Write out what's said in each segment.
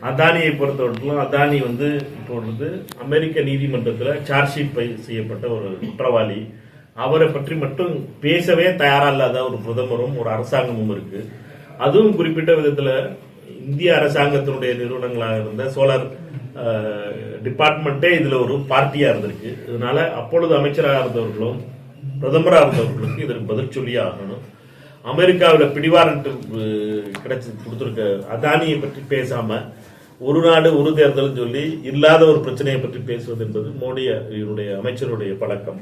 அதானியை பொறுத்தவரைக்கும் அதானி இப்பொழுது அமெரிக்க நீதிமன்றத்தில் சார்ஜ் ஷீட் செய்யப்பட்ட ஒரு குற்றவாளி. அவரை பற்றி மட்டும் பேசவே தயாரா இல்லாத ஒரு பிரதமரும் ஒரு அரசாங்கமும் இருக்கு. அதுவும் குறிப்பிட்ட விதத்தில் இந்திய அரசாங்கத்தினுடைய நிறுவனங்களாக இருந்த சோலார் டிபார்ட்மெண்ட்டே இதுல ஒரு பார்ட்டியா இருந்திருக்கு. இதனால அப்பொழுது அமைச்சராக இருந்தவர்களும் பிரதமராக இருந்தவர்களுக்கு இதற்கு பதில் சொல்லி ஆகணும். அமெரிக்காவில் பிடிவாரண்ட் கிடைச்சி கொடுத்துருக்க அதானியை பற்றி பேசாம ஒரு நாடு ஒரு தேர்தல் சொல்லி இல்லாத ஒரு பிரச்சனையை பற்றி பேசுவது என்பது மோடியுடைய அமைச்சருடைய பழக்கம்.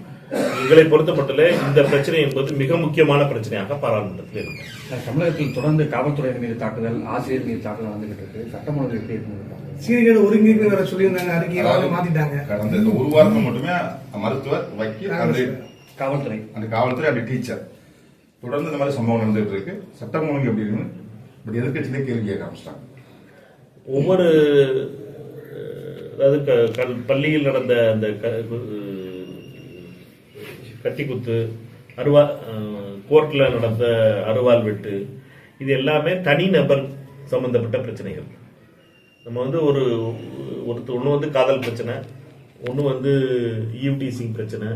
எங்களை பொறுத்த மட்டும் இந்த பிரச்சனை என்பது மிக முக்கியமான பிரச்சனையாக பாராளுமன்றத்தில் இருக்கு. தமிழகத்தில் தொடர்ந்து காவல்துறையின் மீது தாக்குதல், ஆசிரியர் மீது தாக்குதல் வந்துகிட்டு இருக்கு. சட்டம் ஒழுங்கு எப்படி இருக்கு? சீர்கேடு ஒருங்கிணைப்பு வேற சொல்லியிருந்தாங்க, அறிக்கையை மாத்திட்டாங்க. கடந்த இந்த ஒரு வாரத்தில் மட்டுமே மருத்துவர், வக்கீல், காவல்துறை அப்படி டீச்சர் தொடர்ந்து இந்த மாதிரி சம்பவம் நடந்துட்டு இருக்கு. சட்டம் ஒழுங்கு எப்படி இருக்குன்னு பட் எதிர்கட்சியிலே கேள்வி கேட்க ஆரம்பிச்சிட்டாங்க. ஒவ்வொரு பள்ளியில் நடந்த அந்த கத்திக்குத்து, கோர்ட்ல நடந்த அருவாள் வெட்டு, இது எல்லாமே தனிநபர் சம்பந்தப்பட்ட பிரச்சனைகள். நம்ம ஒன்று காதல் பிரச்சனை, ஒன்று ஈவ்டீசிங் பிரச்சனை.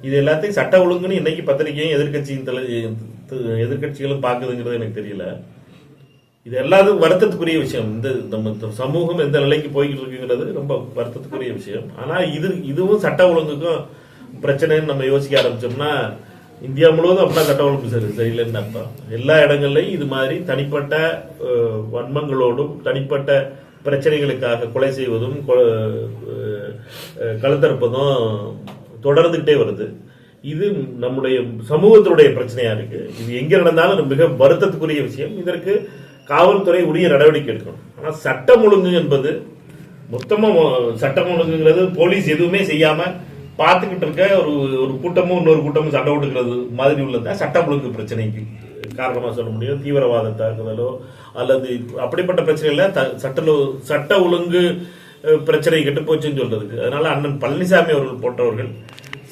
இது எல்லாத்தையும் சட்ட ஒழுங்குன்னு இன்னைக்கு பத்திரிகையும் எதிர்கட்சிகளும் பார்க்குதுங்கிறது எனக்கு தெரியல. இது எல்லாரும் வருத்தத்துக்குரிய விஷயம். நம்ம சமூகம் எந்த நிலைக்கு போய்கிட்டு இருக்குங்கிறது ரொம்ப வருத்தத்துக்குரிய விஷயம். ஆனா இதுவும் சட்ட ஒழுங்குக்கும் பிரச்சனைன்னு நம்ம யோசிக்க ஆரம்பிச்சோம்னா இந்தியா முழுவதும் அப்படின்னா சட்ட ஒழுங்கு சரியில்லைன்னு அர்த்தம். எல்லா இடங்கள்லையும் இது மாதிரி தனிப்பட்ட வன்மங்களோடும் தனிப்பட்ட பிரச்சனைகளுக்காக கொலை செய்வதும் கழுத்தறுப்பதும் தொடர்ந்துகிட்டே வருது. இது நம்முடைய சமூகத்தினுடைய பிரச்சனையா இருக்கு. இது எங்க நடந்தாலும் மிக வருத்தத்துக்குரிய விஷயம். இதற்கு காவல்துறை உரிய நடவடிக்கை எடுக்கணும். ஆனா சட்டம் ஒழுங்கு என்பது மொத்தமா சட்டம் ஒழுங்குங்கிறது போலீஸ் எதுவுமே செய்யாம பார்த்துக்கிட்டு இருக்க ஒரு கூட்டமும் இன்னொரு கூட்டமும் சண்டை ஓட்டுக்கிறது மாதிரி உள்ளதா சட்டம் ஒழுங்கு பிரச்சனைக்கு காரணமா சொல்ல முடியும். தீவிரவாத தாக்குதலோ அல்லது அப்படிப்பட்ட பிரச்சனைல சட்ட ஒழுங்கு பிரச்சனை கெட்டு போச்சுன்னு சொல்றதுக்கு. அதனால அண்ணன் பழனிசாமி அவர்கள் போன்றவர்கள்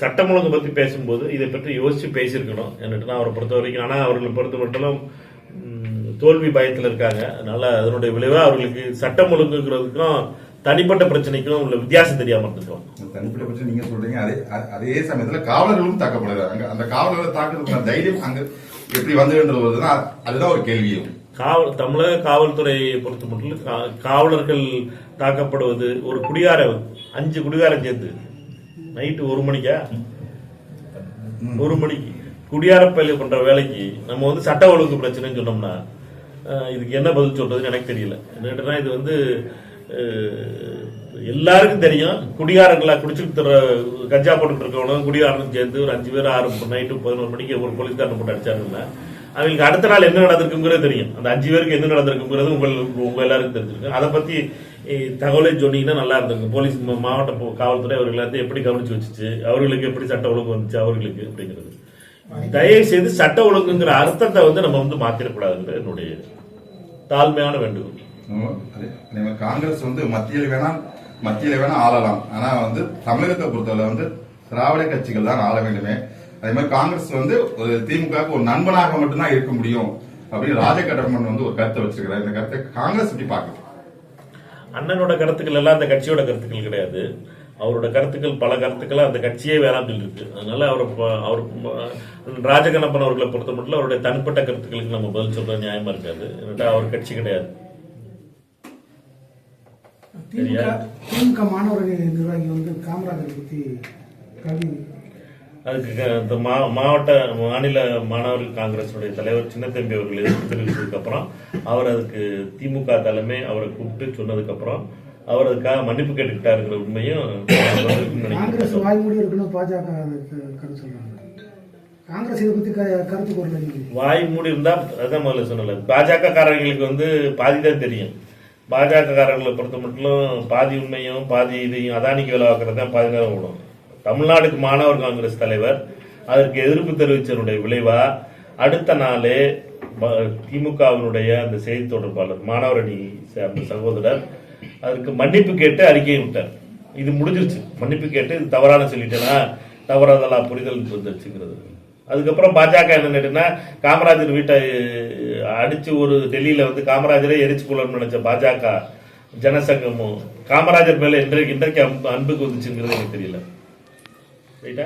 சட்டம் ஒழுங்கு பத்தி பேசும்போது இதை பற்றி யோசிச்சு பேசியிருக்கணும் என்னட்டுனா அவரை பொறுத்த வரைக்கும். ஆனா அவர்களை பொறுத்த மட்டும் தோல்வி பயத்தில் இருக்காங்க. அதனால அதனுடைய விளைவா அவர்களுக்கு சட்டம் ஒழுங்குங்கிறதுக்கும் தனிப்பட்ட பிரச்சனைக்கும் உள்ள வித்தியாசம் தெரியாம இருந்திருக்கும். தனிப்பட்ட பிரச்சனை நீங்க சொல்றீங்க. அதே சமயத்துல காவலர்களும் தாக்கப்படுறாங்க. அந்த காவலர்களை தாக்குறதுக்கான தைரியம் அங்க எப்படி வந்துன்றதுதான் அதுதான் ஒரு கேள்வியும். தமிழக காவல்துறையை பொறுத்த மட்டும் காவலர்கள் தாக்கப்படுவது ஒரு 5 குடிகாரம் சேர்த்து நைட்டு 1 மணிக்கா 1 மணிக்கு குடியார பயில பண்ற வேலைக்கு நம்ம சட்ட ஒழுங்கு பிரச்சனைன்னு சொன்னோம்னா இதுக்கு என்ன பதில் சொல்றதுன்னு எனக்கு தெரியல. என்னன்னா இது எல்லாருக்கும் தெரியும். குடிகாரங்களா குடிச்சுட்டு கஞ்சா போட்டுட்டு இருக்கவனும் குடிகாரனும் சேர்ந்து ஒரு 5 பேர் 6 நைட்டு 11 மணிக்கு ஒரு போலீஸ்காரனை போட்டு அடிச்சாருன்னா அவங்களுக்கு அடுத்த நாள் என்ன நடந்திருக்குங்கிறது தெரியும். அந்த 5 பேருக்கு என்ன நடந்திருக்குங்கிறது உங்க எல்லாருக்கும் தெரிஞ்சிருக்கு. அதை பத்தி தகவலை சொன்னீங்கன்னா நல்லா இருந்திருக்கும். போலீஸ் மாவட்ட காவல்துறை அவர்கள் எல்லாத்தையும் எப்படி கவனிச்சு வச்சுச்சு, அவர்களுக்கு எப்படி சட்ட ஒழுங்கு வந்துச்சு அவர்களுக்கு அப்படிங்கிறது. தயவு செய்து சட்ட ஒழுங்குங்கிற அர்த்தத்தை நம்ம மாத்திரக்கூடாதுன்ற என்னுடைய தாழ்மையான வேண்டுகோள். காங்கிரஸ் மத்தியில வேணா ஆளலாம். ஆனா தமிழகத்தை பொறுத்தவரை திராவிட கட்சிகள் தான் ஆள வேண்டுமே. அதே மாதிரி காங்கிரஸ் ஒரு திமுக ஒரு நண்பனாக மட்டும்தான் இருக்க முடியும் அப்படின்னு ராஜகட்டமன் ஒரு கருத்தை வச்சிருக்கிறார். இந்த கருத்தை காங்கிரஸ் எப்படி பார்க்குது? அண்ணனோட கருத்துக்கள் எல்லாம் அந்த கட்சியோட கருத்துக்கள் கிடையாது. அவரோட கருத்துக்கள் பல கருத்துக்களை அந்த கட்சியே வேணாம் சொல்லிருக்கு. அதனால அவர் ராஜகண்ணப்பன் அவர்களை பொறுத்த மட்டும் அவருடைய தனிப்பட்ட கருத்துக்களுக்கு நம்ம பதில் சொல்றது நியாயமா இருக்காது. அவர் கட்சி கிடையாது. திமுக மாணவர்கள் நிர்வாகி காமராஜர் பத்தி அதுக்கு மாநில மாணவர்கள் காங்கிரசுடைய தலைவர் சின்னத்தம்பி அவர்கள் எதிர்ப்பு தெரிவித்ததுக்கு அப்புறம் அவர் அதுக்கு திமுக தலைமை அவரை கூப்பிட்டு சொன்னதுக்கு அப்புறம் அவர் அதுக்காக மன்னிப்பு கேட்டுக்கிட்டாருங்கிற உண்மையும் காங்கிரஸ் வாய்மூடி இருக்கணும். பாஜக காங்கிரஸ் இதை பத்தி கருத்து கூறல. வாய் மூடி இருந்தா அதான் முதல்ல சொன்னல. பாஜக காரர்களுக்கு பாதிதான் தெரியும். பாஜக காரர்களை பொறுத்த மட்டும் பாதி உண்மையும் பாதி இதையும் அதானிக்கு வேலை பார்க்கறதான் பாதி நேரம் விடும். தமிழ்நாடுக்கு மாணவர் காங்கிரஸ் தலைவர் அதற்கு எதிர்ப்பு தெரிவித்தனுடைய விளைவா அடுத்த நாளே திமுகவினுடைய அந்த செய்தி தொடர்பாளர் மாணவரணி சேர்ந்த சகோதரர் அதற்கு மன்னிப்பு கேட்டு அறிக்கையை விட்டார். இது முடிஞ்சிருச்சு. மன்னிப்பு கேட்டு இது தவறான சொல்லிட்டேன்னா தவறாதலா புரிதல் வந்துருச்சுங்கிறது. அதுக்கப்புறம் பாஜக என்ன காமராஜர் வீட்டை அடிச்சு ஒரு டெல்லியில வந்து காமராஜரே எரிச்சு கொள்ளணும்னு நினைச்ச பாஜக ஜனசங்கமும் காமராஜர் மேல இன்றைக்கு அன்புக்கு வந்துச்சுங்கிறது எனக்கு தெரியல. ரைட்டா?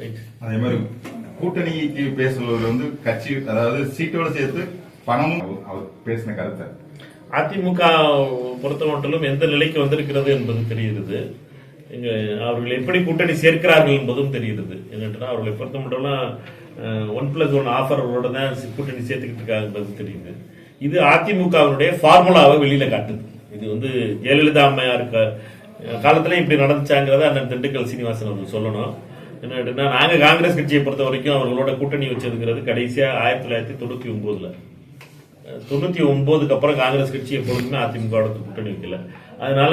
ரைட். அதே மாதிரி கூட்டணிக்கு பேசுபவர் வந்து கட்சி, அதாவது சீட்டோட சேர்த்து பணமும் அவர் பேசின கருத்தை அதிமுக பொறுத்தமட்டிலும் எந்த நிலைக்கு வந்திருக்கிறது என்பது தெரிகிறது. இங்க அவர்கள் எப்படி கூட்டணி சேர்க்கிறார்கள் என்பதும் தெரிகிறது. என்னன்னா அவர்களை பொறுத்தமட்டிலும் 1+1 ஆஃபரோட தான் கூட்டணி சேர்த்துக்கிட்டு இருக்காங்க என்பது தெரியுது. இது அதிமுகவினுடைய ஃபார்முலாவை வெளியில காட்டுது. இது வந்து ஜெயலலிதா அம்மையார் காலத்துல இப்படி நடந்துச்சாங்கிறத அண்ணன் திண்டுக்கல் சீனிவாசன் அவர்கள் சொல்லணும். என்னன்னா நாங்க காங்கிரஸ் கட்சியை பொறுத்த வரைக்கும் அவர்களோட கூட்டணி வச்சிருக்கிறது கடைசியா 1999. 99க்கு அப்புறம் காங்கிரஸ் கட்சி எப்பொழுதுமே அதிமுக கூட்டணி வைக்கல. அதனால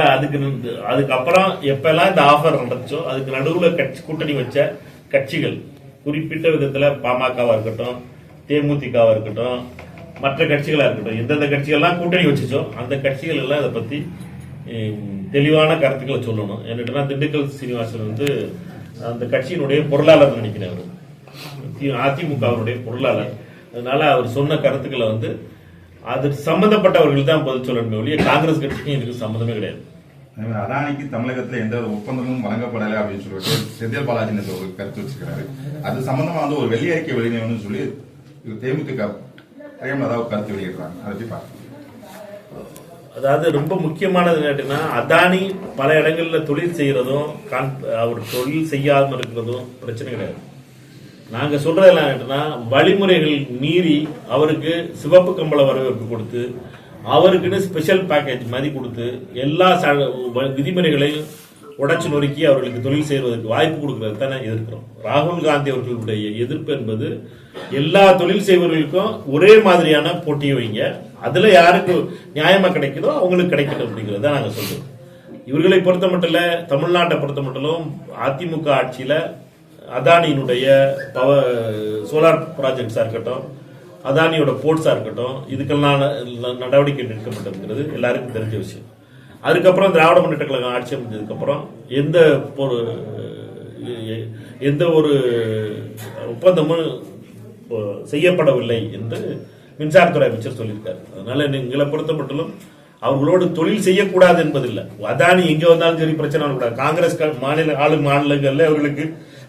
அதுக்கப்புறம் எப்பெல்லாம் இந்த ஆஃபர் நடந்துச்சோ அதுக்கு நடுவுல கூட்டணி வச்ச கட்சிகள் குறிப்பிட்ட விதத்துல பாமகவா இருக்கட்டும், தேமுதிகவா இருக்கட்டும், மற்ற கட்சிகளா இருக்கட்டும், எந்தெந்த கட்சிகள்லாம் கூட்டணி வச்சுச்சோ அந்த கட்சிகள் எல்லாம் இதை பத்தி தெளிவான கருத்துக்களை சொல்லணும். என்னட்டுனா திண்டுக்கல் சீனிவாசன் வந்து அந்த கட்சியினுடைய பொருளாளர் நினைக்கிறார், அதிமுகவினுடைய பொருளாளர். அதனால அவர் சொன்ன கருத்துக்களை வந்து அது சம்பந்தப்பட்டவர்கள் தான் பதில் சொல்லணுமே ஒழிய காங்கிரஸ் கட்சிக்கும் இதுக்கு சம்பந்தமே கிடையாது. அதானிக்கு தமிழகத்துல எந்த ஒரு ஒப்பந்தமும் வழங்கப்படலை அப்படின்னு சொல்லிட்டு செந்தில் பாலாஜி ஒரு கருத்து வச்சிருக்காரு. அது சம்பந்தமா வந்து ஒரு வெள்ளை அறிக்கை வெளியிடணும்னு சொல்லி தேமுதிக பிரேமலதா கருத்து வெளியிடுறாங்க. அதை பத்தி பார்க்க, அதாவது ரொம்ப முக்கியமானது என்னன்னா அதானி பல இடங்கள்ல தொழில் செய்யறதும் அவர் தொழில் செய்யாம இருக்கிறதும் பிரச்சனை கிடையாது. நாங்க சொல்றதெல்லாம் என்னன்னா வழிமுறைகள் மீறி அவருக்கு சிவப்பு கம்பள வரவேற்பு கொடுத்து அவருக்குன்னு ஸ்பெஷல் பேக்கேஜ் மாதிரி கொடுத்து எல்லா விதிமுறைகளையும் உடைச்சு நொறுக்கி அவர்களுக்கு தொழில் செய்வதற்கு வாய்ப்பு கொடுக்கறது தானே எதிர்க்கிறோம். ராகுல் காந்தி அவர்களுடைய எதிர்ப்பு என்பது எல்லா தொழில் செய்வர்களுக்கும் ஒரே மாதிரியான போட்டியை வைங்க, அதுல யாருக்கு நியாயமா கிடைக்குதோ அவங்களுக்கு கிடைக்கணும் அப்படிங்கறத நாங்க சொல்றோம். இவர்களை பொறுத்த மட்டும் தமிழ்நாட்டை பொறுத்த மட்டும் அதிமுக ஆட்சியில அதானியினுடைய சோலார் ப்ராஜெக்ட்ஸா இருக்கட்டும், அதானியோட போர்ட்ஸா இருக்கட்டும், இதுக்கெல்லாம் நடவடிக்கை எடுக்கப்பட்டிருக்கிறது எல்லாருக்கும் தெரிஞ்ச விஷயம். அதுக்கப்புறம் திராவிட முன்னேற்ற கழகம் ஆட்சி அமைஞ்சதுக்கு அப்புறம் எந்த ஒரு ஒப்பந்தமும் செய்யப்படவில்லை என்று மின்சாரத்துறை அமைச்சர் சொல்லியிருக்காரு. அதனால எங்களை பொறுத்த மட்டும் அவர்களோடு தொழில் செய்யக்கூடாது என்பதில்லை. அதானி எங்க வந்தாலும் சரி பிரச்சனை வரக்கூடாது. காங்கிரஸ் மாநிலங்கள்ல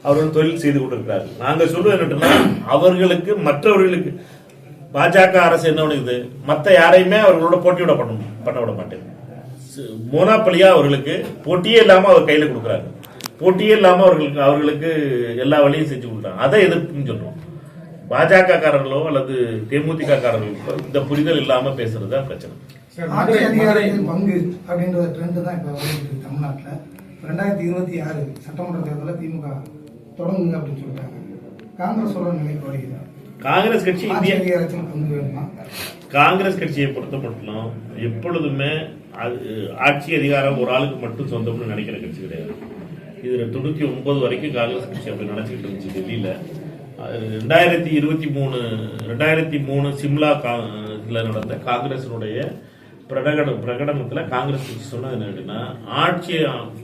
அவர்கள் தொழில் செய்து கொண்டிருக்கிறார்கள். நாங்க சொல்றது என்னன்னா அவர்களுக்கு மற்றவர்களுக்கு பாஜக அரசு என்ன பண்ணுது, மற்ற யாரையுமே அவர்களோட போட்டியோட பண்ண விட மாட்டேன். மோனாப்பலியா அவர்களுக்கு போட்டியே இல்லாம அவர் கையில கொடுக்குறாங்க, போட்டியே இல்லாம அவர்களுக்கு எல்லா வழியும் செஞ்சு கொடுத்தாங்க. அதை எதிர்ப்புன்னு சொல்றோம். பாஜக காரர்களோ அல்லது தேமுதிக காரர்களுக்கோ இந்த புரிதல் இல்லாம பேசுறதுதான் பிரச்சனை. ஆட்சி அதிகாரத்தின் பங்கு அப்படின்ற ட்ரெண்ட் தான் இப்ப தமிழ்நாட்டில் 2026 சட்டமன்ற தேர்தலில் திமுக தொடங்குங்க அப்படின்னு சொல்லிட்டாங்க. காங்கிரஸோட நிலைப்பாடு காங்கிரஸ் கட்சி அதிகாரத்தின் பங்கு வேணுமா? காங்கிரஸ் கட்சியை பொறுத்த மட்டும் எப்பொழுதுமே ஆட்சி அதிகாரம் ஒரு ஆளுக்கு மட்டும் சொந்தம்னு நினைக்கிற கட்சி கிடையாது. இதுல 99 வரைக்கும் காங்கிரஸ் கட்சி அப்படி நினைச்சுக்கிட்டு இருந்துச்சு. டெல்லியில 2003 சிம்லா நடந்த காங்கிரசினுடைய பிரகடனத்துல காங்கிரஸ் கட்சி சொன்னது என்னன்னா ஆட்சி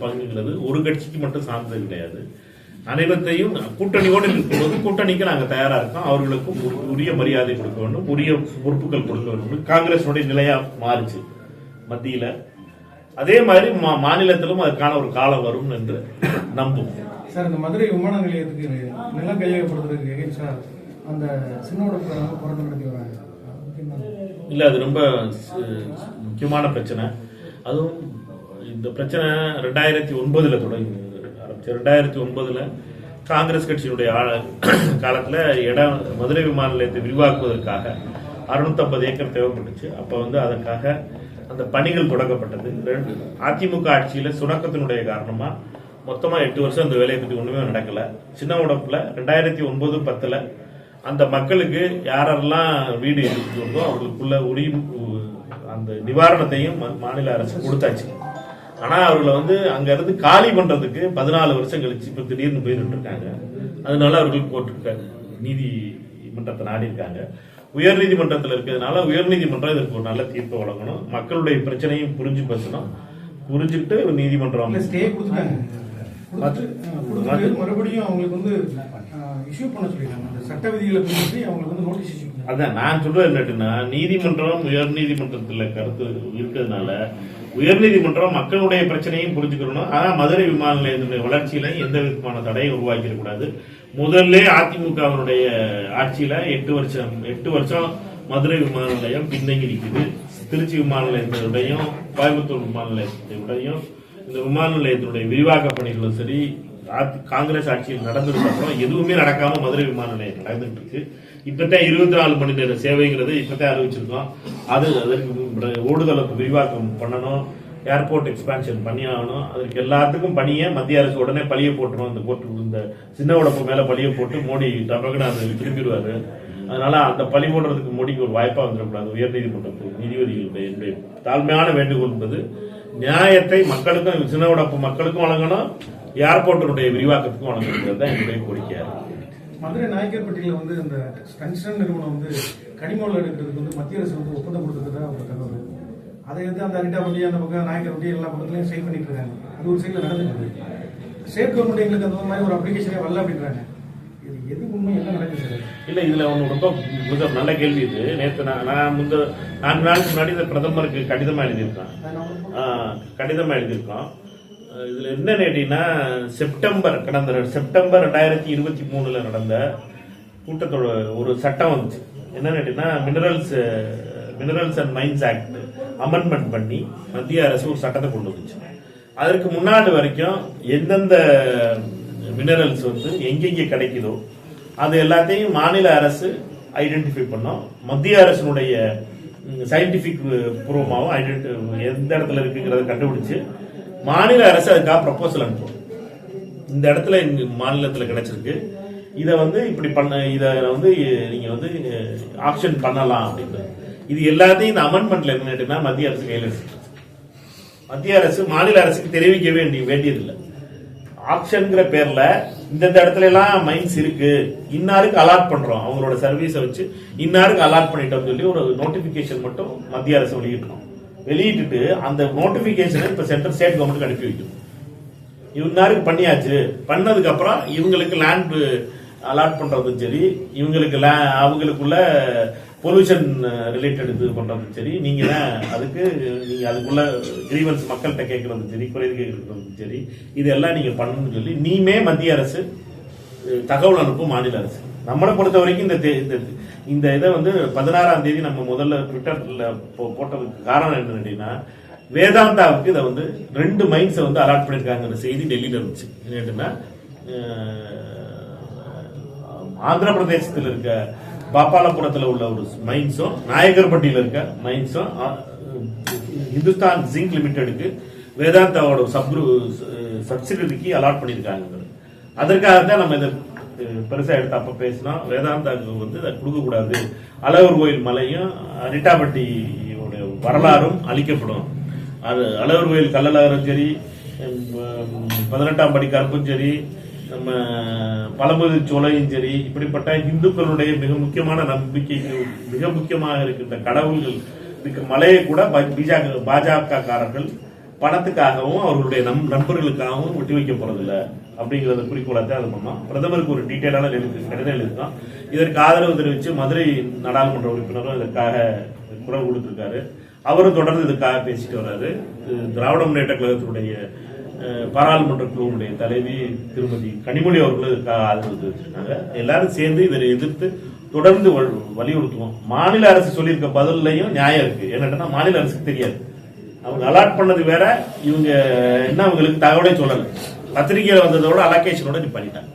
பங்குங்கிறது ஒரு கட்சிக்கு மட்டும் சார்ந்தது கிடையாது, அனைவத்தையும் கூட்டணியோடு இருக்கும்போது கூட்டணிக்கு நாங்க தயாரா இருக்கோம், அவர்களுக்கும் உரிய மரியாதை கொடுக்க வேண்டும், உரிய பொறுப்புகள் கொடுக்க வேண்டும். காங்கிரஸுடைய நிலையா மாறுச்சு மத்தியில. அதே மாதிரி மாநிலத்திலும் அதுக்கான ஒரு காலம் வரும் என்று நம்பும். சார், இந்த மதுரை விமான நிலையத்துக்கு நிலம் கையகப்படுத்துறதுக்கு சார் அந்த சின்னோட போராட்டம் நடத்தி வராங்க. இல்ல, அது ரொம்ப முக்கியமான பிரச்சனை. அதுவும் இந்த பிரச்சனை 2009 தொடங்கி ஆரம்பிச்சு. 2009 காங்கிரஸ் கட்சியினுடைய காலத்துல மதுரை விமான நிலையத்தை விரிவாக்குவதற்காக 650 ஏக்கர் தேவைப்பட்டுச்சு. அப்ப வந்து அதற்காக அந்த பணிகள் தொடங்கப்பட்டது. அதிமுக ஆட்சியில சுணக்கத்தினுடைய காரணமா மொத்தமா 8 வருஷம் அந்த வேலையை பத்தி ஒண்ணுமே நடக்கல. சின்ன உடம்புல 2009-10 அந்த மக்களுக்கு யாரெல்லாம் வீடு இருக்குதோ அவர்களுக்குள்ள அந்த நிவாரணத்தையும் மாநில அரசு கொடுத்தாச்சு. ஆனா அவர்களை வந்து அங்க இருந்து காலி பண்றதுக்கு 14 வருஷம் கழிச்சு இப்ப திடீர்னு போயிட்டு இருக்காங்க. அதனால அவர்கள் கோர்ட்டு நீதிமன்றத்தை நாடி இருக்காங்க. உயர்நீதிமன்றத்தில் இருக்கிறதுனால உயர்நீதிமன்றம் இதற்கு ஒரு நல்ல தீர்ப்பை வழங்கணும், மக்களுடைய பிரச்சனையும் புரிஞ்சு பேசணும், புரிஞ்சுட்டு நீதிமன்றம் மறுபடியும் அவங்களுக்கு வந்து இஷ்யூ பண்ண சொல்லிருக்காங்க. சட்ட விதிகளை பின்பற்றி அவங்களுக்கு வந்து நோட்டீஸ் இஷ்யூ அதான் நான் சொல்றது என்னட்டுன்னா, நீதிமன்றம் உயர் நீதிமன்றத்துல கருத்து இருக்கிறதுனால உயர்நீதிமன்றம் மக்களுடைய பிரச்சனையும் புரிஞ்சுக்கணும். ஆனா மதுரை விமான நிலையத்தினுடைய வளர்ச்சியில எந்த விதமான தடையும் உருவாக்கிட கூடாது. முதல்ல அதிமுகவினுடைய ஆட்சியில 8 வருஷம் மதுரை விமான நிலையம் பின்தங்கி நிற்குது. திருச்சி விமான நிலையத்தினுடையும் கோயம்புத்தூர் விமான நிலையத்தினுடையும் இந்த விமான நிலையத்தினுடைய விரிவாக்க பணிகளும் சரி காங்கிரஸ் ஆட்சியில் நடந்ததுக்கு அப்புறம் எதுவுமே நடக்காம மதுரை விமான நிலையம் நடந்துட்டு இருக்கு. இப்பதான் 24 மணி நேர சேவைங்கிறது இப்பதான் அறிவிச்சிருக்கோம். அதற்கு ஓடுதளப்பு விரிவாக்கம் பண்ணணும், ஏர்போர்ட் எக்ஸ்பான்ஷன் பண்ணி ஆகணும். அதற்கு எல்லாத்துக்கும் பணியை மத்திய அரசு உடனே பழிய போட்டுரும். இந்த சின்ன உடம்பு மேல பழிய போட்டு மோடி தமிழக திரும்பிடுவாரு. அதனால அந்த பழி போடுறதுக்கு மோடிக்கு ஒரு வாய்ப்பா வந்துடக்கூடாது. உயர்நீதிமன்றத்தில் நீதிபதிகளுடைய தாழ்மையான வேண்டுகோள் என்பது நியாயத்தை மக்களுக்கும் சின்ன உடம்பு மக்களுக்கும் வழங்கணும், ஏர்போர்ட்டினுடைய விரிவாக்கத்துக்கும் வழங்கணுங்கிறது தான் என்னுடைய கோரிக்கையா இருக்கு. மதுரை நாயக்கர்பட்டியில இந்த கன்ஸ்ட்ரக்ஷன் நிறுவனம் கனிமூலம் எடுக்கிறதுக்கு மத்திய அரசு ஒப்பந்தம் கொடுத்ததா ஒரு தகவல். அதை அந்த அரிட்டாபட்டி அந்த பக்கம் நாயக்கர்பட்டி எல்லா பக்கத்துலயும் செயல் பண்ணிட்டு இருக்காங்க. அது ஒரு சைட்ல நடந்துட்டு ஸ்டேட் கவர்மெண்ட் எங்களுக்கு அந்த மாதிரி ஒரு அப்ளிகேஷனே வரல அப்படின்றாங்க. இது எது உண்மை என்ன நடக்குது? இல்ல இதுல ஒண்ணு ரொம்ப மிக நல்ல கேள்வி. இது நேற்று நான் 4 நாளுக்கு முன்னாடி இந்த பிரதமருக்கு கடிதமா எழுதியிருக்கோம். இதுல என்ன கேட்டீங்கன்னா, கடந்த செப்டம்பர் 2023 நடந்த கூட்டத்தோட ஒரு சட்டம் வந்துச்சு. என்ன கேட்டீங்கன்னா, minerals and mines act amendment பண்ணி மத்திய அரசு ஒரு சட்டத்தை கொண்டு வந்துச்சு. அதற்கு முன்னாடி வரைக்கும் எந்தெந்த மினரல்ஸ் எங்கெங்க கிடைக்குதோ அது எல்லாத்தையும் மாநில அரசு ஐடென்டிஃபை பண்ணோம். மத்திய அரசினுடைய சயின்டிபிக் பூர்வமாகவும் எந்த இடத்துல இருக்குங்கிறத கண்டுபிடிச்சு மாநில அரசு அதுக்காக ப்ரப்போசல் அனுப்பும். இந்த இடத்துல மாநிலத்தில் கிடைச்சிருக்கு, இதை இப்படி நீங்க ஆக்ஷன் பண்ணலாம் அப்படின்னு. இது எல்லாத்தையும் இந்த அமெண்ட்மெண்ட்ல என்ன மத்திய அரசு கையில் எடுத்து மத்திய அரசு மாநில அரசுக்கு தெரிவிக்க வேண்டியதில்லை. ஆக்ஷன்ங்கிற பேர்ல இந்த இடத்துல எல்லாம் மைன்ஸ் இருக்கு, இன்னாருக்கு அலாட் பண்றோம், அவங்களோட சர்வீஸை வச்சு இன்னாருக்கு அலாட் பண்ணிட்டோம் சொல்லி ஒரு நோட்டிபிகேஷன் மட்டும் மத்திய அரசு வெளியிட்டுட்டு அந்த நோட்டிபிகேஷனை இப்ப சென்ட்ரல் ஸ்டேட் கவர்மெண்ட் அனுப்பி வைக்கும். இவனாருக்கு பண்ணியாச்சு, பண்ணதுக்கு அப்புறம் இவங்களுக்கு லேண்ட் அலாட் பண்றதும் சரி, இவங்களுக்கு அவங்களுக்குள்ள பொல்யூஷன் ரிலேட்டட் இது பண்றதும் சரி, நீங்க அதுக்குள்ள கிரீவன்ஸ் மக்கள்கிட்ட கேட்கறதும் சரி, குறைவு கேட்கறதும் சரி, இதெல்லாம் நீங்க பண்ணணும்னு சொல்லி நீமே மத்திய அரசு தகவல் அனுப்பும் மாநில அரசு. நம்மளை பொறுத்த வரைக்கும் இந்த இதை 16ஆம் தேதி நம்ம முதல்ல ட்விட்டர்ல போட்டதுக்கு காரணம் என்னன்னா, வேதாந்தாவுக்கு இதை 2 மைன்ஸை அலாட் பண்ணிருக்காங்கிற செய்தி டெல்லியில இருந்துச்சு. என்னன்னா, ஆந்திர பிரதேசத்தில் இருக்க பாப்பாலபுரத்தில் உள்ள ஒரு மைன்ஸும் நாயக்கர்பட்டியில் இருக்க மைன்ஸும் இந்துஸ்தான் ஜிங்க் லிமிடெடுக்கு வேதாந்தாவோட சப்சிடரிக்கு அலாட் பண்ணியிருக்காங்க. அதற்காகத்தான் நம்ம இதை பெருசா எடுத்து அப்ப பேசினா, வேதாந்தாவுக்கு அதை கொடுக்க கூடாது, அழகர் கோயில் மலையும் அரிட்டாபட்டியோட வரலாறும் அழிக்கப்படும், அழகர் கோயில் கல்லழகரும் சரி, 18ஆம் படி கருப்பும் சரி, நம்ம பழமுதிர் சோலையும் சரி, இப்படிப்பட்ட இந்துக்களுடைய மிக முக்கியமான நம்பிக்கைக்கு மிக முக்கியமாக இருக்கின்ற கடவுள்கள் இருக்க மலையை கூட பாஜக காரர்கள் பணத்துக்காகவும் அவர்களுடைய நண்பர்களுக்காகவும் விட்டு வைக்க போறதில்லை அப்படிங்கறத குறிக்கோளத்தை அது பண்ணோம். பிரதமருக்கு ஒரு டீட்டெயிலான கடிதம் எழுதியிருக்கோம். இதற்கு ஆதரவு தெரிவித்து மதுரை நாடாளுமன்ற உறுப்பினரும் இதற்காக குரல் கொடுத்திருக்காரு. அவரும் தொடர்ந்து இதுக்காக பேசிட்டு வர்றாரு. திராவிட முன்னேற்ற கழகத்தினுடைய பாராளுமன்ற குழுவுடைய தலைவி திருமதி கனிமொழி அவர்கள் இதுக்காக ஆதரவு தெரிவிச்சிருக்காங்க. எல்லாரும் சேர்ந்து இதை எதிர்த்து தொடர்ந்து வலியுறுத்துவோம். மாநில அரசு சொல்லியிருக்க பதிலையும் நியாயம் இருக்கு. என்னன்னா, மாநில அரசுக்கு தெரியாது, அவங்க அலாட் பண்ணது வேற, இவங்க என்ன அவங்களுக்கு தகவலே சொல்லல, பத்திரிகையில வந்ததோட அலோகேஷனோட பண்ணிட்டாங்க.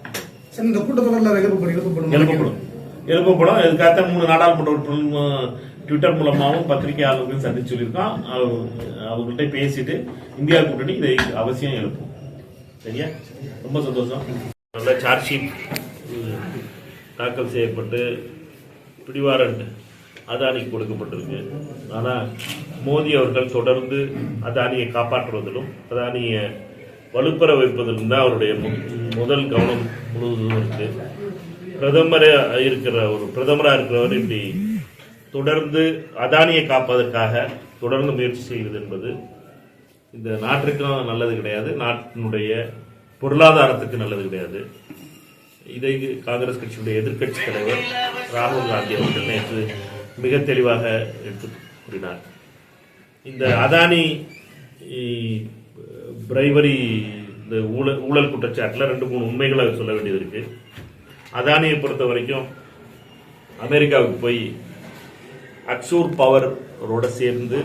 இந்த கூட்டத்தொடரில் எழுப்பப்படும். இதுக்காக 3 நாடாளுமன்ற உறுப்பினர்கள் ட்விட்டர் மூலமாகவும் பத்திரிகையாளர்களும் சந்திச்சு சொல்லியிருக்கோம். அவங்கள்ட்ட பேசிட்டு இந்தியா கூட்டணி இதை அவசியம் எழுப்பும். சரியா? ரொம்ப சந்தோஷம். நல்ல சார்ஜ் ஷீட் தாக்கல் செய்யப்பட்டு பிடிவாரண்ட் அதானிக்கு கொடுக்கப்பட்டிருக்கு. ஆனா மோடி அவர்கள் தொடர்ந்து அதானியை காப்பாற்றுவதிலும் அதானியை வலுப்பெற வைப்பதிலும் தான் அவருடைய முதல் கவனம் முழுவதும் இருக்கு. பிரதமராக இருக்கிறவர் இப்படி தொடர்ந்து அதானியை காப்பதற்காக தொடர்ந்து முயற்சி செய்வது என்பது இந்த நாட்டிற்கும் நல்லது கிடையாது, நாட்டினுடைய பொருளாதாரத்துக்கு நல்லது கிடையாது. இதை காங்கிரஸ் கட்சியுடைய எதிர்க்கட்சி தலைவர் ராகுல் காந்தி அவர்கள் நேற்று மிக தெளிவாக எடுத்து கூறினார். இந்த அதானி பிரைவரி இந்த ஊழல் குற்றச்சாட்டில் 2-3 உண்மைகளை சொல்ல வேண்டியது இருக்கு. அதானியை பொறுத்த வரைக்கும் அமெரிக்காவுக்கு போய் அக்ஷூர் பவரோட சேர்ந்து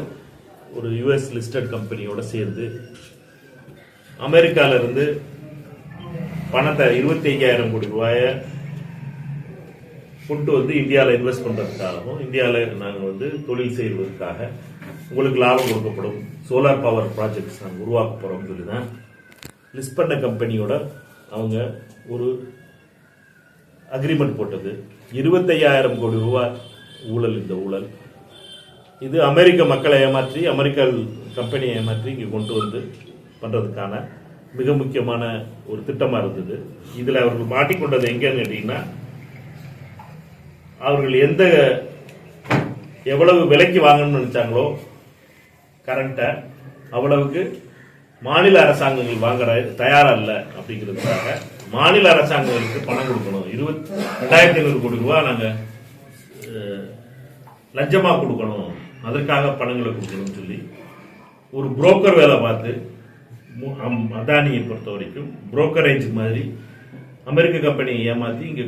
ஒரு யுஎஸ் லிஸ்டட் கம்பெனியோட சேர்ந்து அமெரிக்காவிலிருந்து பணத்தை 25,000 கோடி ரூபாயை கொண்டு வந்து இந்தியாவில் இன்வெஸ்ட் பண்ணுறதுக்காகவும் இந்தியாவில் நாங்கள் வந்து தொழில் செய்வதற்காக உங்களுக்கு லாபம் கொடுக்கப்படும் சோலார் பவர் ப்ராஜெக்ட்ஸ் நாங்கள் உருவாக்க போகிறோம்னு சொல்லி தான் லிஸ்ட் பண்ண கம்பெனியோட அவங்க ஒரு அக்ரிமெண்ட் போட்டது. 25,000 கோடி ரூபாய் ஊழல். இந்த ஊழல் இது அமெரிக்க மக்களை ஏமாற்றி அமெரிக்க கம்பெனியை ஏமாற்றி இங்கே கொண்டு வந்து பண்ணுறதுக்கான மிக முக்கியமான ஒரு திட்டமாக இருந்தது. இதில் அவர்கள் மாட்டிக்கொண்டது எங்கன்னு கேட்டிங்கன்னா, அவர்கள் எவ்வளவு விலைக்கு வாங்கணும்னு நினைச்சாங்களோ கரண்ட்டை அவ்வளவுக்கு மாநில அரசாங்கங்கள் வாங்குற தயாரா இல்லை அப்படிங்கிறதுக்காக மாநில அரசாங்கங்களுக்கு பணம் கொடுக்கணும். 2,500 கோடி ரூபாய் நாங்கள் லஞ்சமாக கொடுக்கணும், அதற்காக பணங்களை கொடுக்கணும்னு சொல்லி ஒரு புரோக்கர் வேலை பார்த்து அதானியை பொறுத்த வரைக்கும் புரோக்கரேஜ் மாதிரி அமெரிக்க கம்பெனியை ஏமாற்றி இங்கே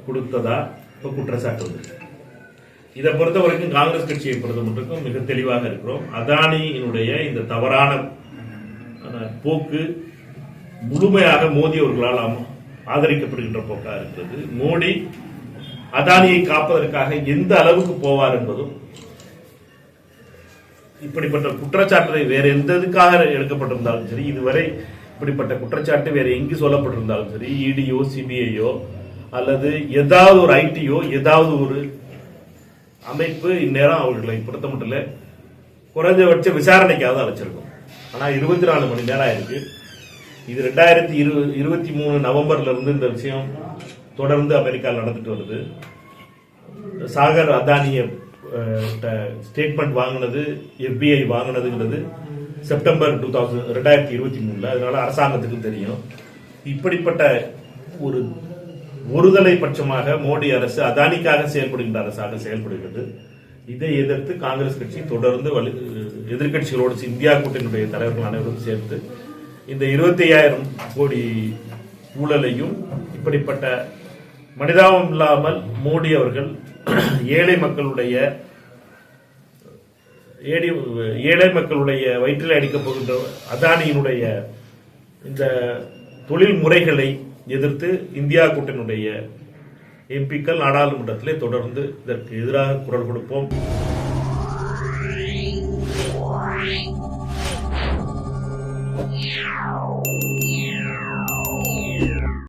கொடுத்ததா இப்போ குற்றச்சாட்டு வந்து. இதை பொறுத்த வரைக்கும் காங்கிரஸ் கட்சியை பொறுத்த மட்டும் மிக தெளிவாக இருக்கிறோம். அதானியினுடைய இந்த தவறான போக்கு முழுமையாக மோடி அவர்களால் ஆதரிக்கப்படுகின்ற போக்காக இருக்கிறது. மோடி அதானியை காப்பதற்காக எந்த அளவுக்கு போவார் என்பதும், இப்படிப்பட்ட குற்றச்சாட்டுகளை வேற எந்த இதுக்காக எடுக்கப்பட்டிருந்தாலும் சரி, இதுவரை இப்படிப்பட்ட குற்றச்சாட்டு வேற எங்கு சொல்லப்பட்டிருந்தாலும் சரி, இடியோ சிபிஐயோ அல்லது ஏதாவது ஒரு ஐடியோ ஏதாவது ஒரு அமைப்பு இந்நேரம் அவர்களை பொறுத்த மட்டும் இல்லை குறைஞ்சபட்ச விசாரணைக்காக அழைச்சிருக்கும். ஆனால் 24 மணி நேரம் ஆயிருக்கு. இது 2023 நவம்பர்ல இருந்து இந்த விஷயம் தொடர்ந்து அமெரிக்காவில் நடந்துட்டு வருது. சாகர் அதானிய ஸ்டேட்மெண்ட் வாங்கினது FBI வாங்கினதுங்கிறது செப்டம்பர் 2023. அதனால அரசாங்கத்துக்கும் தெரியும். இப்படிப்பட்ட ஒரு ஒருதலை பட்சமாக மோடி அரசு அதானிக்காக செயல்படுகின்ற அரசாக செயல்படுகிறது. இதை எதிர்த்து காங்கிரஸ் கட்சி தொடர்ந்து எதிர்கட்சிகளோடு இந்தியா கூட்டணியுடைய தலைவர்கள் அனைவரும் சேர்த்து இந்த 25,000 கோடி ஊழலையும் இப்படிப்பட்ட மனிதாபம் இல்லாமல் மோடி அவர்கள் ஏழை மக்களுடைய வயிற்றில் அடிக்கப் போகின்ற அதானியினுடைய இந்த தொழில் முறைகளை எதிர்த்து இந்தியா கூட்டணியுடைய எம்பிக்கள் நாடாளுமன்றத்திலே தொடர்ந்து இதற்கு எதிராக குரல் கொடுப்போம். Yeah.